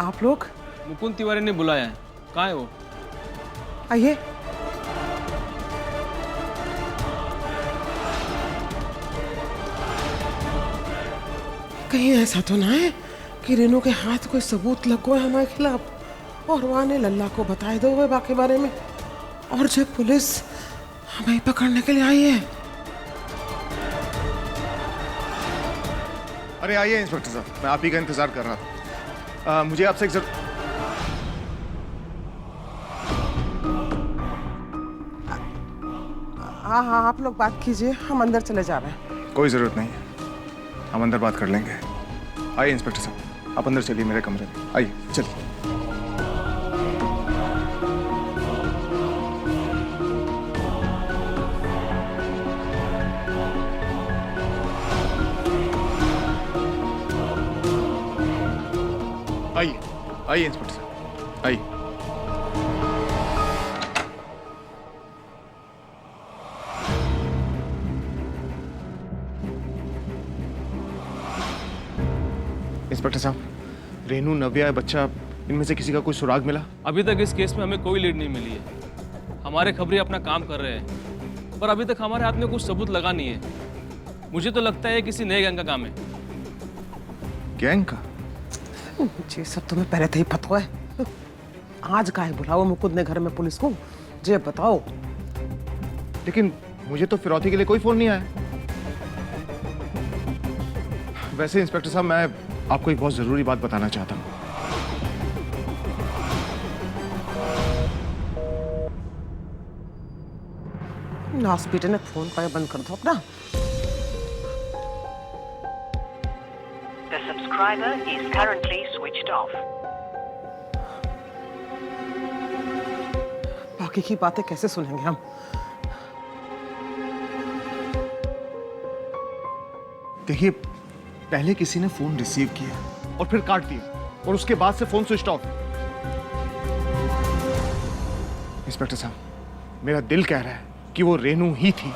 आप लोग? मुकुंद तिवारी ने बुलाया है। कहाँ है वो? आइए। कहीं ऐसा तो ना है कि रेनू के हाथ कोई सबूत लग गए हमारे खिलाफ और वहाँ ने लल्ला को बताए दो हुए बाकी बारे में, और जब पुलिस हमें पकड़ने के लिए आई है। अरे आइए इंस्पेक्टर साहब, मैं आप ही का इंतजार कर रहा था। मुझे आपसे एक हाँ हाँ, आप लोग बात कीजिए, हम अंदर चले जा रहे हैं। कोई जरूरत नहीं है, हम अंदर बात कर लेंगे। आइए इंस्पेक्टर साहब, आप अंदर चलिए मेरे कमरे में। आइए चलिए। आइए आइए इंस्पेक्टर साहब, आइए। इंस्पेक्टर साहब, रेनू, नव्या, बच्चा, इनमें से किसी का कोई सुराग मिला? अभी तक इस केस में हमें कोई लीड नहीं मिली है। हमारे खबरी अपना काम कर रहे हैं, पर अभी तक हमारे हाथ में कुछ सबूत लगा नहीं है। मुझे तो लगता है किसी नए गैंग का काम है। गैंग का? जी सब तुम्हें पहले से ही पता है। आज काहे बुलाओ मुकुंद ने घर में पुलिस को, जे बताओ। लेकिन मुझे तो फिरौती के लिए कोई फोन नहीं आया। वैसे इंस्पेक्टर साहब, मैं आपको एक बहुत जरूरी बात बताना चाहता हूँ। हॉस्पिटल ने फोन पाया बंद कर दो अपना। The subscriber is currently switched off. बाकी की बातें कैसे सुनेंगे हम? देखिए, पहले किसी ने फोन रिसीव किया और फिर काट दिया, और उसके बाद से फोन स्विच ऑफ। इंस्पेक्टर साहब, मेरा दिल कह रहा है कि वो रेनू ही थी।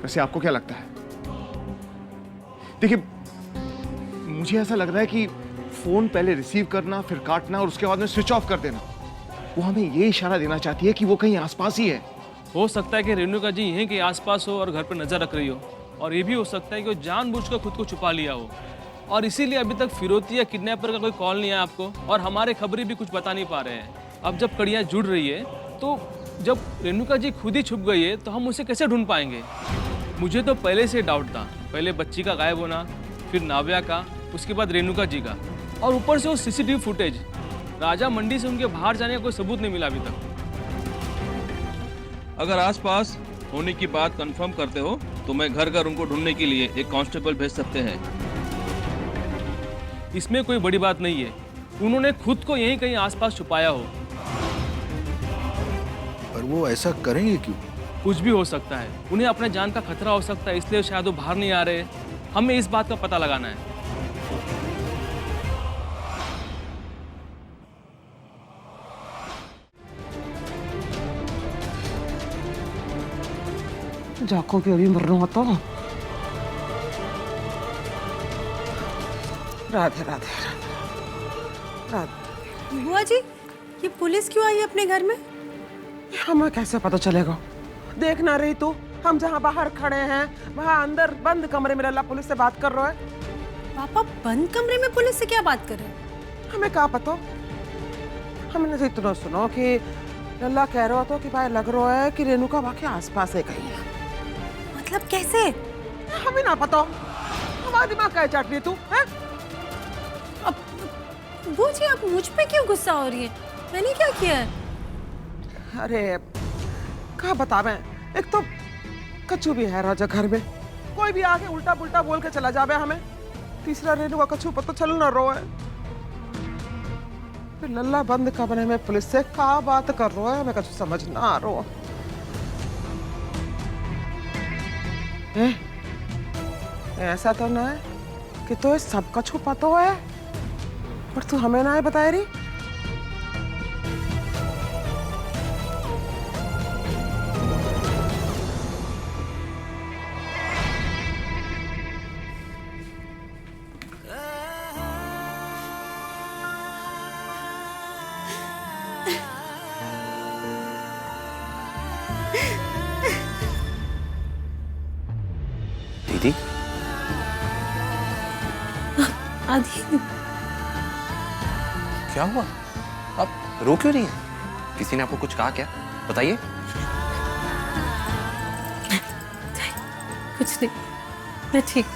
वैसे आपको क्या लगता है? देखिए, मुझे ऐसा लग रहा है कि फोन पहले रिसीव करना, फिर काटना और उसके बाद में स्विच ऑफ कर देना, वो हमें ये इशारा देना चाहती है कि वो कहीं आसपास ही है। हो सकता है कि रेणुका जी यहीं के आसपास हो और घर पर नजर रख रही हो, और ये भी हो सकता है कि वो जानबूझकर खुद को छुपा लिया हो, और इसीलिए अभी तक फिरौती या किडनैपर का कोई कॉल नहीं आया आपको, और हमारे खबरें भी कुछ बता नहीं पा रहे हैं। अब जब कड़ियाँ जुड़ रही है, तो जब रेणुका जी खुद ही छुप गई है तो हम उसे कैसे ढूंढ पाएंगे? मुझे तो पहले से डाउट था, पहले बच्ची का गायब होना, फिर नाव्या का, उसके बाद रेणुका जी का, और ऊपर से वो सीसीटीवी फुटेज। राजा मंडी से उनके बाहर जाने का कोई सबूत नहीं मिला अभी तक। अगर आसपास होने की बात कंफर्म करते हो तो मैं घर घर उनको ढूंढने के लिए एक कांस्टेबल भेज सकते हैं। इसमें कोई बड़ी बात नहीं है, उन्होंने खुद को यहीं कहीं आसपास छुपाया हो। पर वो ऐसा करेंगे क्यों? कुछ भी हो सकता है, उन्हें अपने जान का खतरा हो सकता है, इसलिए शायद वो बाहर नहीं आ रहे। हमें इस बात का पता लगाना है। जाको भी अभी मरना हो तो। राधे राधे राधे। बुआ जी, ये पुलिस क्यों आई है अपने घर में? हमें कैसे पता चलेगा? देख ना रही तू, हम जहाँ बाहर खड़े हैं वहाँ अंदर बंद कमरे में लल्ला पुलिस से बात कर रहा है। पापा बंद कमरे में पुलिस से क्या बात कर रहे हैं? हमें क्या पता? हमने तो इतना सुना कि लल्ला कह रहा था कि भाई लग रहा है कि रेणुका वाकई आसपास है कहीं। मतलब कैसे? हमें ना पता, हमारा दिमाग का चाट रही तू है? अब बुआ जी, आप मुझ पे क्यों गुस्सा हो रही है? मैंने क्या किया है? अरे क्या बतावे, एक तो कच्चू भी है राजा घर में, कोई भी आके उल्टा पुल्टा बोल के चला जावे हमें। तीसरा रेणु का कच्चू पता चल ना रो है। फिर लल्ला बंद कमरे में पुलिस से क्या बात कर रहा है, हमें कच्चू समझ ना आ रहा। ऐसा तो ना है कि तो सब कच्चू पता है पर तू हमें ना बताए रही। दीदी आदि क्या हुआ? आप रो क्यों रही हैं? किसी ने आपको कुछ कहा क्या? बताइए। कुछ नहीं, मैं ठीक।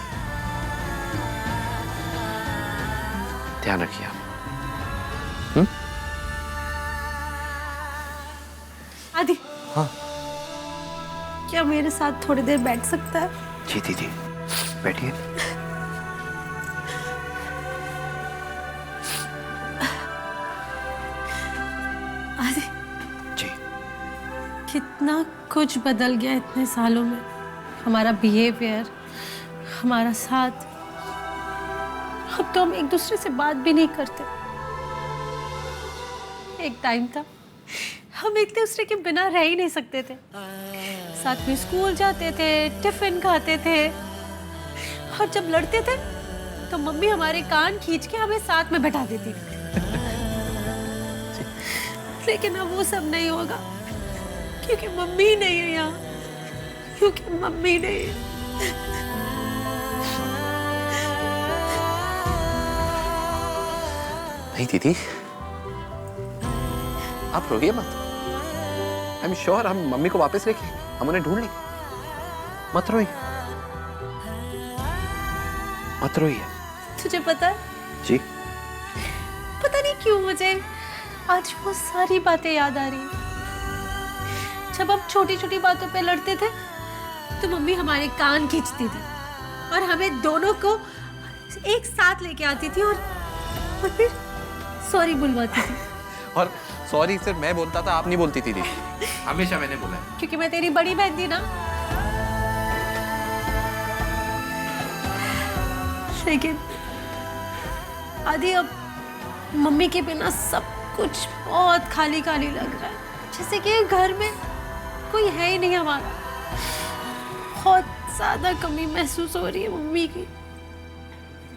ध्यान रखिए आप। आदि। हाँ। क्या मेरे साथ थोड़ी देर बैठ सकता है? जी दीदी, बैठिए। आदि, जी। कितना कुछ बदल गया इतने सालों में। हमारा बिहेवियर, हमारा साथ। अब तो हम एक दूसरे से बात भी नहीं करते। एक टाइम था हम एक दूसरे के बिना रह ही नहीं सकते थे। साथ में स्कूल जाते थे, टिफिन खाते थे, और जब लड़ते थे तो मम्मी हमारे कान खींच के हमें साथ में बैठा देती थी। लेकिन अब वो सब नहीं होगा, क्योंकि मम्मी नहीं है यहाँ, क्योंकि मम्मी नहीं है। नहीं दीदी, आप रोइए मत। आई एम श्योर हम मम्मी को वापस लेके हम उन्हें ढूंढ लेंगे। मत रोइए, मत रोइए। तुझे पता है? जी। पता नहीं क्यों मुझे आज वो सारी बातें याद आ रही हैं। जब हम छोटी छोटी बातों पे लड़ते थे तो मम्मी हमारे कान खींचती थी और हमें दोनों को एक साथ लेके आती थी और फिर सॉरी बुलवाती थी। और सॉरी सिर्फ मैं बोलता था, आप नहीं बोलती थी दीदी। हमेशा मैंने बोला है। क्योंकि मैं तेरी बड़ी बहन थी ना। लेकिन आदि, अब मम्मी के बिना सब कुछ बहुत खाली खाली लग रहा है, जैसे कि घर में कोई है ही नहीं हमारा। बहुत ज्यादा कमी महसूस हो रही है मम्मी की।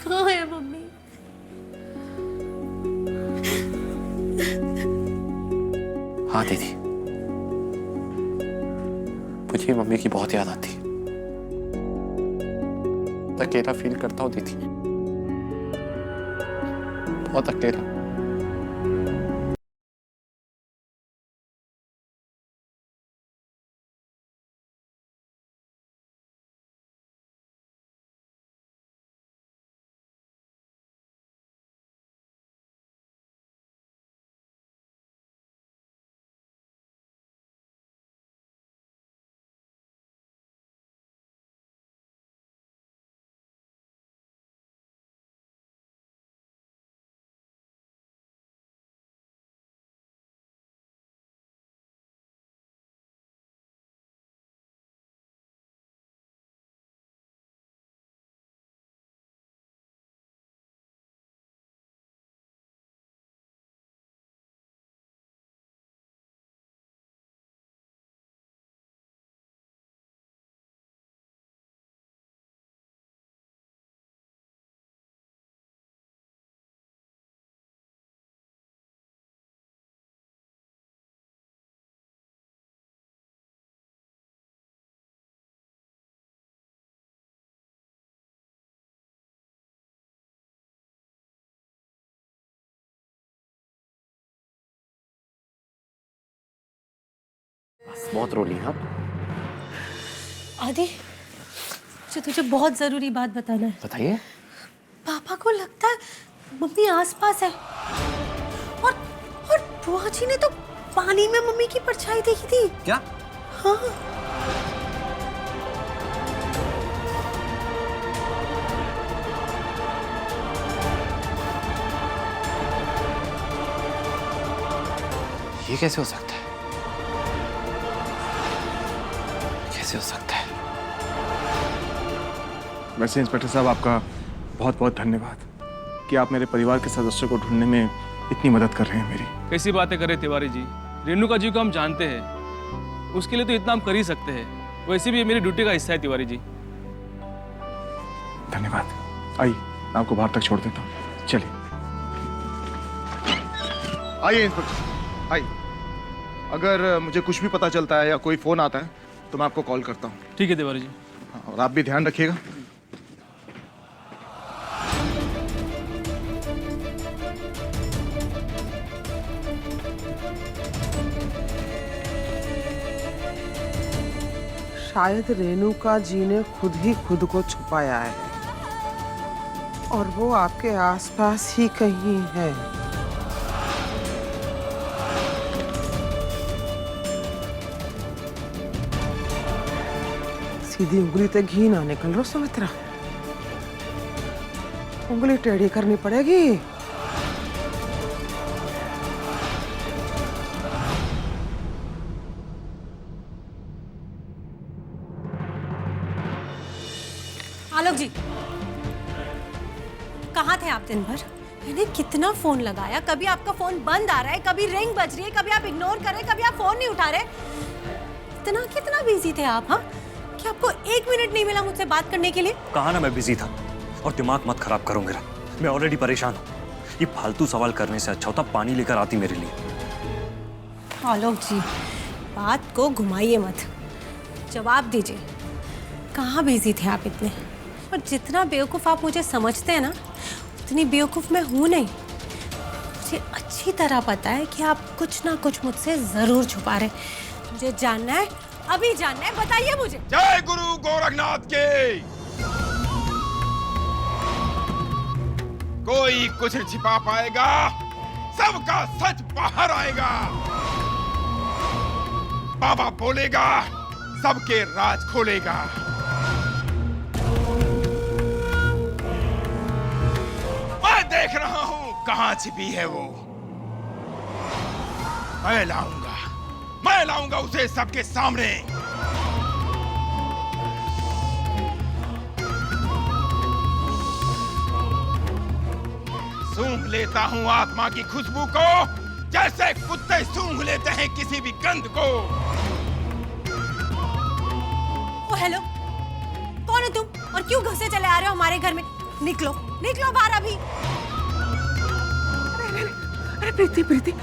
कहाँ है मम्मी? हाँ दीदी, मुझे मम्मी की बहुत याद आती है। अकेला फील करता हूँ दीदी, बहुत अकेला। बस बहुत रो ली आप। आदि, मुझे तुझे बहुत जरूरी बात बताना है। बताइए। पापा को लगता है मम्मी आसपास है, और बुआ जी ने तो पानी में मम्मी की परछाई देखी थी। क्या? हाँ। ये कैसे हो सकता है? कैसे हो सकता है? वैसे इंस्पेक्टर साहब, आपका बहुत बहुत धन्यवाद कि आप मेरे परिवार के सदस्यों को ढूंढने में इतनी मदद कर रहे हैं मेरी। कैसी बातें कर रहे तिवारी जी? रेणुका जी को हम जानते हैं, उसके लिए तो इतना हम कर ही सकते हैं। वैसे भी ये मेरी ड्यूटी का हिस्सा है तिवारी जी। धन्यवाद। आइए, मैं आपको बाहर तक छोड़ देता हूँ। चलिए आइए इंस्पेक्टर, आइए। अगर मुझे कुछ भी पता चलता है या कोई फोन आता है तो मैं आपको कॉल करता हूँ। ठीक है तिवारी जी। और आप भी ध्यान रखिएगा। शायद रेणुका जी ने खुद ही खुद को छुपाया है और वो आपके आसपास ही कहीं है। सीधी उंगली ते घी ना निकल रो सुमित्रा, उंगली टेढ़ी करनी पड़ेगी। आलोक जी, कहाँ थे आप दिन भर? मैंने कितना फोन लगाया, कभी आपका फोन बंद आ रहा है, कभी रिंग बज रही है, कभी आप इग्नोर कर रहे, कभी आप फोन नहीं उठा रहे। कितना बिजी थे आप? हाँ, कि आपको 1 मिनट नहीं मिला मुझसे बात करने के लिए? कहा ना मैं बिजी था। और दिमाग मत खराब करो मेरा, मैं ऑलरेडी परेशान हूँ। ये फालतू सवाल करने से अच्छा होता पानी लेकर आती मेरे लिए। आलोक जी, बात को घुमाइए मत, जवाब दीजिए, कहाँ बिजी थे आप इतने? और जितना बेवकूफ़ आप मुझे समझते हैं ना, उतनी बेवकूफ़ मैं हूँ नहीं। मुझे अच्छी तरह पता है कि आप कुछ ना कुछ मुझसे ज़रूर छुपा रहे। मुझे जानना है, अभी जानना है, बताइए मुझे। जय गुरु गोरखनाथ के। कोई कुछ छिपा पाएगा, सबका सच बाहर आएगा। बाबा बोलेगा, सबके राज खोलेगा। मैं देख रहा हूं कहां छिपी है वो। मैं लाऊंगा उसे सबके सामने। सूंघ लेता हूं आत्मा की खुशबू को, जैसे कुत्ते सूंघ लेते हैं किसी भी गंध को। ओ हेलो, कौन हो तुम और क्यों घुसे चले आ रहे हो हमारे घर में? निकलो निकलो बाहर अभी। अरे प्रीति,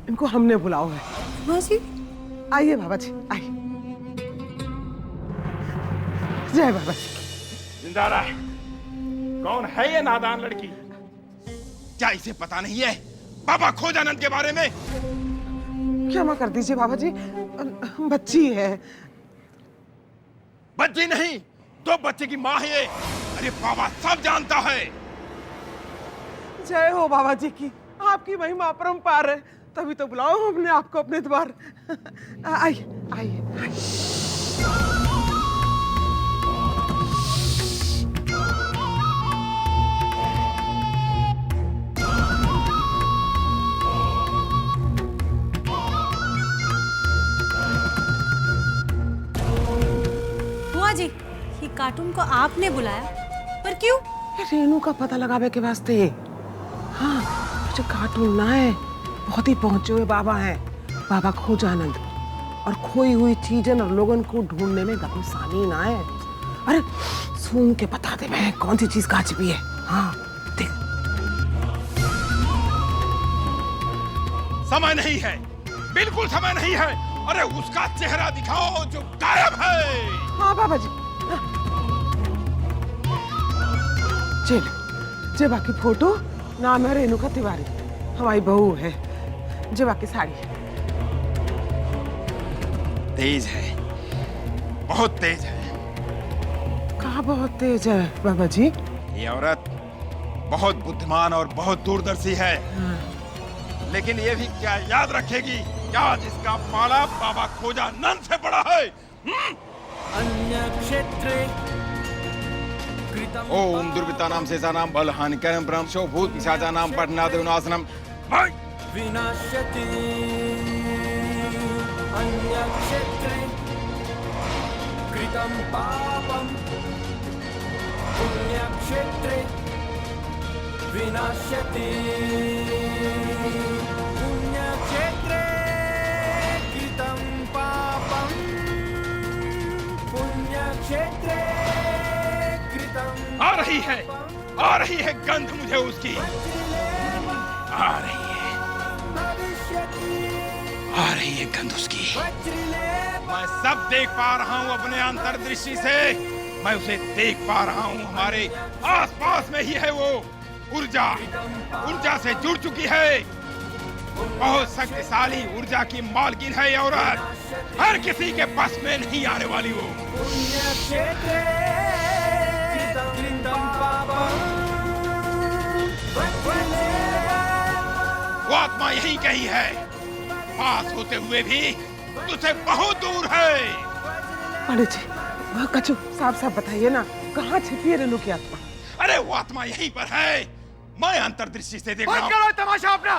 इनको हमने बुलाओ है। बाबा जी, आइए बाबा जी, आइए। जय बाबा जी। जिंदा रहा। कौन है ये नादान लड़की? क्या इसे पता नहीं है बाबा खोजानंद के बारे में? क्षमा कर दीजिए बाबा जी, बच्ची है। बच्ची नहीं, तो बच्चे की माँ है ये। अरे बाबा सब जानता है। जय हो बाबा जी की, आपकी महिमा अपरंपार है। तभी तो बुलाओ हमने आपको अपने द्वार। आइए आइए। बुआ जी, ये कार्टून को आपने बुलाया, पर क्यों? रेनू का पता लगावे के वास्ते। हाँ, मुझे कार्टून ना है, बहुत ही पहुंचे हुए बाबा हैं, बाबा खोजानंद। और खोई हुई चीजें और लोगों को ढूंढने में गपसानी ना है। अरे सूंघ के बता दे मैं कौन सी चीज कहाँ छिपी है। हाँ देख। समय नहीं है, बिल्कुल समय नहीं है। अरे उसका चेहरा दिखाओ जो गायब है। हाँ बाबा जी। चल, जेबा की फोटो, नाम है रेणुका तिवारी, हमारी बहू है। जेबा की साड़ी तेज है, बहुत तेज है। कहाँ बहुत तेज है बाबा जी? ये औरत बहुत बुद्धिमान और बहुत दूरदर्शी है। लेकिन ये भी क्या याद रखेगी क्या जिसका पाला बाबा खोजानंद से बड़ा है? ओम दुर्वृत्ता नाम शेषा नाम बल हानिकरम ब्रह्म शो भूत पिशाचा नाम पठनाद विनाशनम विनाश्यति अन्यक्षेत्रे कृतं पापं पुण्यक्षेत्रे विनाश्यति पुण्यक्षेत्रे कृतं पापं पुण्यक्षेत्रे कृतं। आ रही है गंध मुझे उसकी। आ रही है गंध उसकी। मैं सब देख पा रहा हूँ अपने अंतर्दृष्टि से। मैं उसे देख पा रहा हूँ, हमारे आसपास में ही है वो। ऊर्जा से जुड़ चुकी है। बहुत शक्तिशाली ऊर्जा की मालकिन है ये औरत। हर किसी के बस में नहीं आने वाली वो। पुण्यक्षेत्रे कृतं पापं वो आत्मा यही कहीं है, पास होते हुए भी तुझसे बहुत दूर है। पंडित जी, कचू साफ साफ बताइए ना, कहाँ छिपी है रेनू की आत्मा? अरे वो आत्मा यहीं पर है, मैं अंतर्दृष्टि से देख रहा बंद हूँ। करो तमाशा अपना।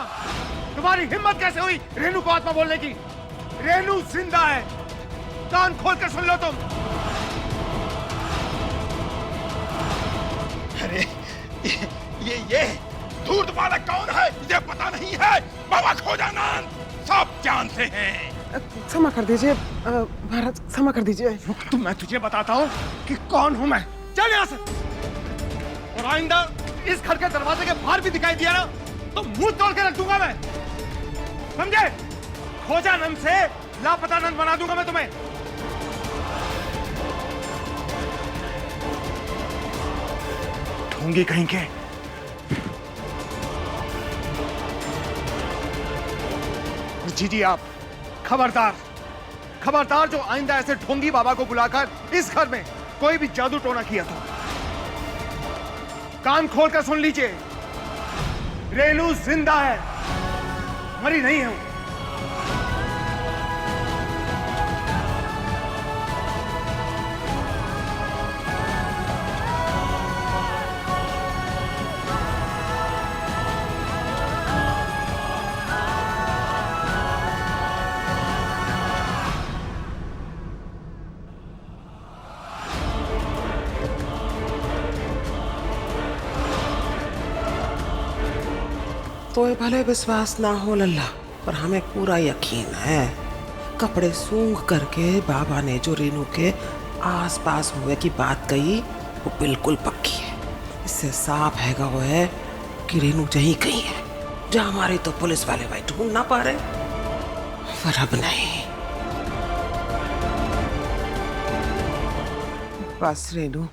तुम्हारी हिम्मत कैसे हुई रेनू को आत्मा बोलने की? रेनू जिंदा है, कान खोल कर सुन लो तुम। अरे ये धूर्त बालक कौन है मुझे पता नहीं है। बाबा खोजानंद सब जानते हैं। क्षमा कर दीजिए महाराज, क्षमा कर दीजिए। तो मैं तुझे बताता हूँ कि कौन हूँ मैं। चल यहाँ से। और आइंदा इस घर के दरवाजे के बाहर भी दिखाई दिया ना तो मुंह तोड़ के रख दूंगा मैं, समझे? खोजानंद से लापतानंद बना दूंगा मैं तुम्हें। ढोंगी कहीं के। जी आप खबरदार, खबरदार जो आइंदा ऐसे ढोंगी बाबा को बुलाकर इस घर में कोई भी जादू टोना किया तो कान खोलकर सुन लीजिए, रेनू जिंदा है, मरी नहीं है। तो भले विश्वास ना हो लल्ला, पर हमें पूरा यकीन है, कपड़े सूंघ करके बाबा ने जो रेनू के आसपास हुए की बात कही वो बिल्कुल पक्की है। इससे साफ हैगा वो है कि रेनू यहीं कहीं है, जहाँ हमारे तो पुलिस वाले भाई ढूंढ ना पा रहे, पर अब नहीं। बस रेनू,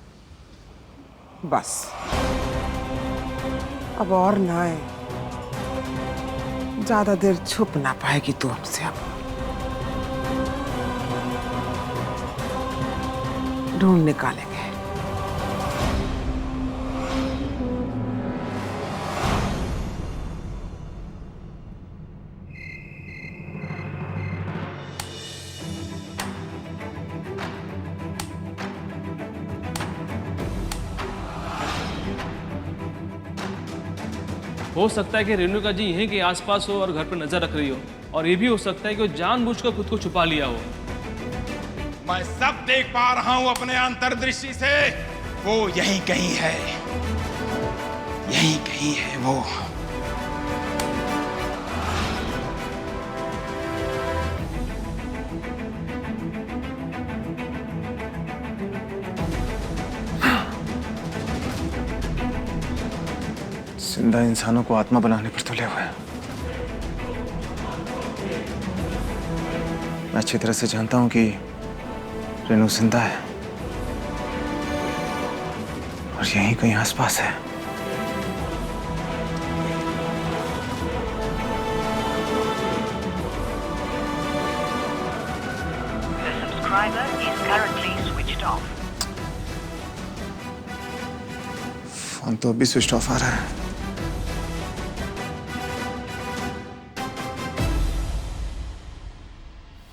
बस अब और ना आए, ज्यादा देर छुप ना पाएगी तू हमसे। अब ढूंढ निकालेंगे। हो सकता है कि रेणुका जी यहीं के आसपास हो और घर पर नजर रख रही हो, और ये भी हो सकता है कि वो जानबूझकर खुद को छुपा लिया हो। मैं सब देख पा रहा हूं अपने अंतर्दृष्टि से, वो यहीं कहीं है, यहीं कहीं है वो। जिंदा इंसानों को आत्मा बनाने पर तुले हुए हैं। मैं अच्छी तरह से जानता हूं कि रेनू जिंदा है और यहीं कहीं आसपास है। The subscriber is currently switched off. Phone तो अभी स्विच ऑफ आ रहा है।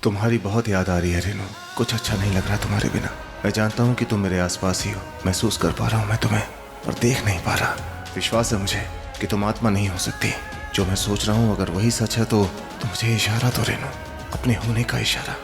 तुम्हारी बहुत याद आ रही है रेनू, कुछ अच्छा नहीं लग रहा तुम्हारे बिना। मैं जानता हूँ कि तुम मेरे आसपास ही हो, महसूस कर पा रहा हूँ मैं तुम्हें, और देख नहीं पा रहा। विश्वास है मुझे कि तुम आत्मा नहीं हो सकती। जो मैं सोच रहा हूँ अगर वही सच है तो मुझे इशारा दो रेनू, अपने होने का इशारा।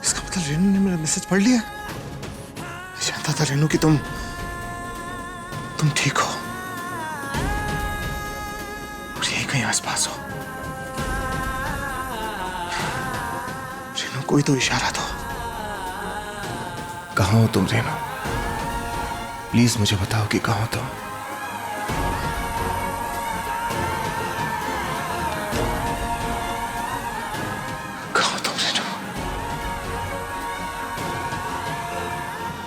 इसका मतलब रेनू ने मेरा मैसेज पढ़ लिया। मैं जानता था रेनू कि तुम ठीक हो। कहीं आसपास हो। रेनू, कोई तो इशारा दो। कहाँ हो तुम रेनू? प्लीज मुझे बताओ कि कहाँ हो तुम। कहाँ हो तुम रेनू?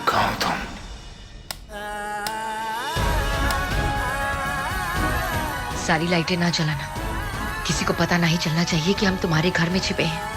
कहाँ हो तुम? सारी लाइटें ना जलाना, किसी को पता नहीं चलना चाहिए कि हम तुम्हारे घर में छिपे हैं।